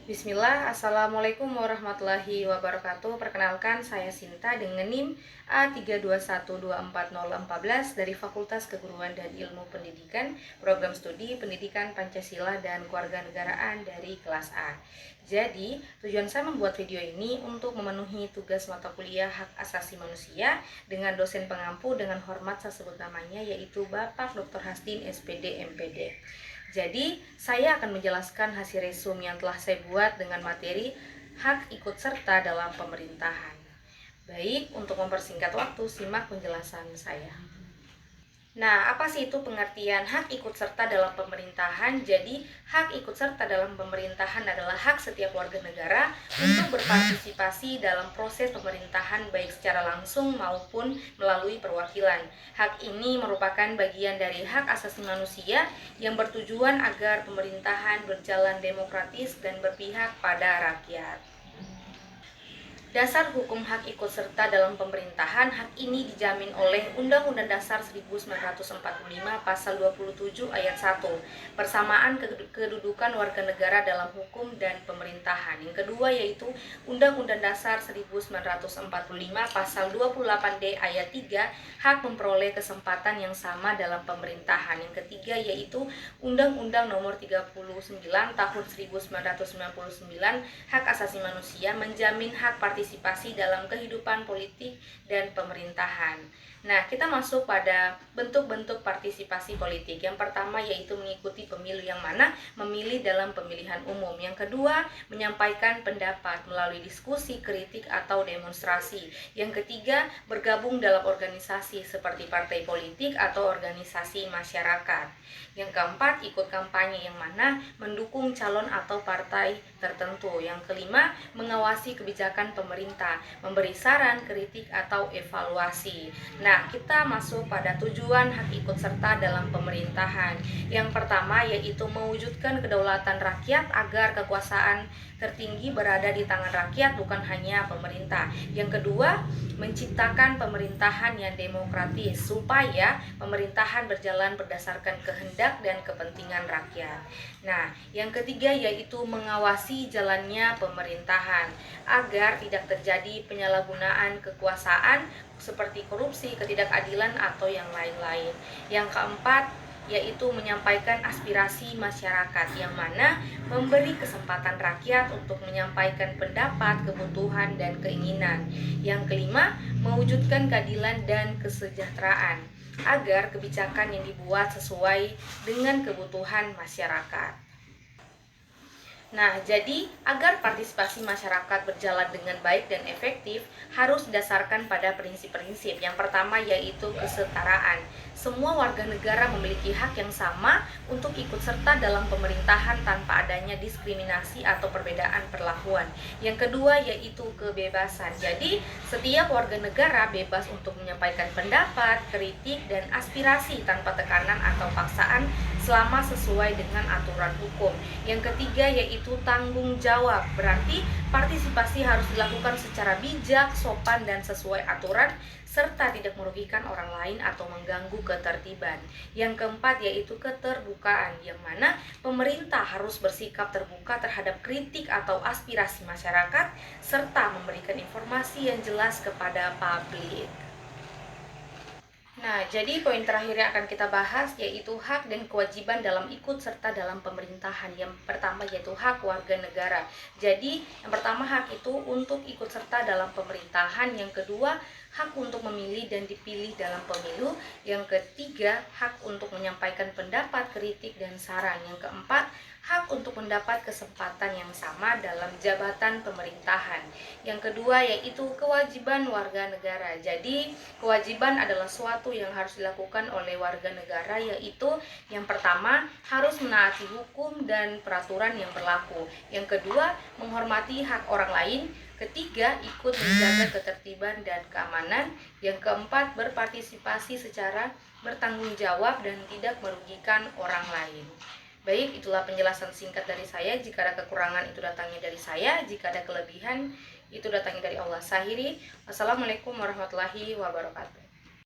Bismillah, Assalamualaikum warahmatullahi wabarakatuh. Perkenalkan, saya Sinta dengan NIM A321240014 dari Fakultas Keguruan dan Ilmu Pendidikan, Program Studi Pendidikan Pancasila dan Kewarganegaraan dari kelas A. Jadi, tujuan saya membuat video ini untuk memenuhi tugas mata kuliah Hak Asasi Manusia dengan dosen pengampu dengan hormat saya sebut namanya, yaitu Bapak Dr. Hasdin SPD MPD. Jadi, saya akan menjelaskan hasil resume yang telah saya buat dengan materi hak ikut serta dalam pemerintahan. Baik, untuk mempersingkat waktu, simak penjelasan saya. Nah, apa sih itu pengertian hak ikut serta dalam pemerintahan? Jadi, hak ikut serta dalam pemerintahan adalah hak setiap warga negara untuk berpartisipasi dalam proses pemerintahan baik secara langsung maupun melalui perwakilan. Hak ini merupakan bagian dari hak asasi manusia yang bertujuan agar pemerintahan berjalan demokratis dan berpihak pada rakyat. Dasar hukum hak ikut serta dalam pemerintahan, hak ini dijamin oleh Undang-Undang Dasar 1945 Pasal 27 Ayat 1, persamaan kedudukan warga negara dalam hukum dan pemerintahan. Yang kedua yaitu Undang-Undang Dasar 1945 Pasal 28D Ayat 3, hak memperoleh kesempatan yang sama dalam pemerintahan. Yang ketiga yaitu Undang-Undang Nomor 39 Tahun 1999 Hak Asasi Manusia menjamin hak partisipasi dalam kehidupan politik dan pemerintahan. Nah, kita masuk pada bentuk-bentuk partisipasi politik. Yang pertama yaitu mengikuti pemilu, yang mana memilih dalam pemilihan umum. Yang kedua, menyampaikan pendapat melalui diskusi, kritik, atau demonstrasi. Yang ketiga, bergabung dalam organisasi seperti partai politik atau organisasi masyarakat. Yang keempat, ikut kampanye, yang mana mendukung calon atau partai tertentu. Yang kelima, mengawasi kebijakan pemerintah, memberi saran, kritik, atau evaluasi. Nah, kita masuk pada tujuan hak ikut serta dalam pemerintahan. Yang pertama yaitu mewujudkan kedaulatan rakyat agar kekuasaan tertinggi berada di tangan rakyat, bukan hanya pemerintah. Yang kedua, menciptakan pemerintahan yang demokratis supaya pemerintahan berjalan berdasarkan kehendak dan kepentingan rakyat. Nah, yang ketiga yaitu mengawasi jalannya pemerintahan agar tidak terjadi penyalahgunaan kekuasaan seperti korupsi, ketidakadilan, atau yang lain-lain. Yang keempat yaitu menyampaikan aspirasi masyarakat, yang mana memberi kesempatan rakyat untuk menyampaikan pendapat, kebutuhan, dan keinginan. Yang kelima, mewujudkan keadilan dan kesejahteraan agar kebijakan yang dibuat sesuai dengan kebutuhan masyarakat. Nah, jadi agar partisipasi masyarakat berjalan dengan baik dan efektif harus didasarkan pada prinsip-prinsip. Yang pertama yaitu kesetaraan. Semua warga negara memiliki hak yang sama untuk ikut serta dalam pemerintahan tanpa adanya diskriminasi atau perbedaan perlakuan. Yang kedua yaitu kebebasan. Jadi, setiap warga negara bebas untuk menyampaikan pendapat, kritik, dan aspirasi tanpa tekanan atau paksaan selama sesuai dengan aturan hukum. Yang ketiga yaitu tanggung jawab. Berarti partisipasi harus dilakukan secara bijak, sopan, dan sesuai aturan, serta tidak merugikan orang lain atau mengganggu ketertiban. Yang keempat yaitu keterbukaan, yang mana pemerintah harus bersikap terbuka terhadap kritik atau aspirasi masyarakat, serta memberikan informasi yang jelas kepada publik. Nah, jadi poin terakhir yang akan kita bahas yaitu hak dan kewajiban dalam ikut serta dalam pemerintahan. Yang pertama yaitu hak warga negara. Jadi, yang pertama hak itu untuk ikut serta dalam pemerintahan. Yang kedua, hak untuk memilih dan dipilih dalam pemilu. Yang ketiga, hak untuk menyampaikan pendapat, kritik, dan saran. Yang keempat, hak untuk mendapat kesempatan yang sama dalam jabatan pemerintahan. Yang kedua yaitu kewajiban warga negara. Jadi, kewajiban adalah suatu yang harus dilakukan oleh warga negara, yaitu yang pertama harus menaati hukum dan peraturan yang berlaku. Yang kedua, menghormati hak orang lain. Ketiga, ikut menjaga ketertiban dan keamanan. Yang keempat, berpartisipasi secara bertanggung jawab dan tidak merugikan orang lain. Baik, itulah penjelasan singkat dari saya. Jika ada kekurangan itu datangnya dari saya, jika ada kelebihan itu datangnya dari Allah. Sahiri. Wassalamualaikum warahmatullahi wabarakatuh.